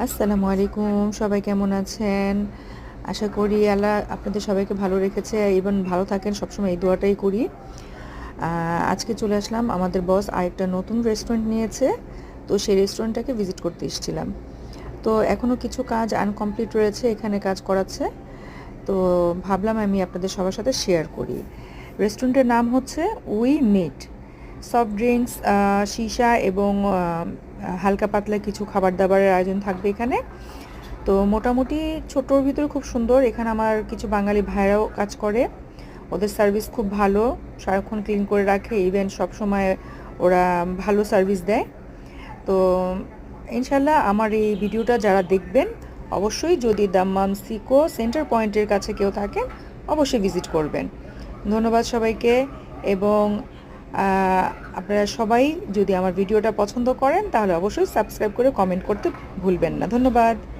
আসসালামু আলাইকুম, সবাই কেমন আছেন? আশা করি আল্লাহ আপনাদের সবাইকে ভালো রেখেছে এবং ভালো থাকেন, সবসময় এই দোয়াটাই করি। আজকে চলে আসলাম, আমাদের বস আরেকটা নতুন রেস্টুরেন্ট নিয়েছে, তো সেই রেস্টুরেন্টটাকে ভিজিট করতে এসেছিলাম। তো এখনও কিছু কাজ আনকমপ্লিট রয়েছে, এখানে কাজ করাচ্ছে, তো ভাবলাম আমি আপনাদের সবার সাথে শেয়ার করি। রেস্টুরেন্টের নাম হচ্ছে উই মিট। সফট ড্রিঙ্কস, সীসা এবং হালকা পাতলা কিছু খাবার দাবারের আয়োজন থাকবে এখানে। তো মোটামুটি ছোটোর ভিতরে খুব সুন্দর। এখানে আমার কিছু বাঙালি ভাইরাও কাজ করে, ওদের সার্ভিস খুব ভালো, সারাক্ষণ ক্লিন করে রাখে, ইভেন সবসময় ওরা ভালো সার্ভিস দেয়। তো ইনশাল্লাহ আমার এই ভিডিওটা যারা দেখবেন, অবশ্যই যদি দাম্মাম সিকো সেন্টার পয়েন্টের কাছে কেউ থাকেন, অবশ্যই ভিজিট করবেন। ধন্যবাদ সবাইকে। এবং আপনারা সবাই যদি আমার ভিডিওটা পছন্দ করেন, তাহলে অবশ্যই সাবস্ক্রাইব করে কমেন্ট করতে ভুলবেন না। ধন্যবাদ।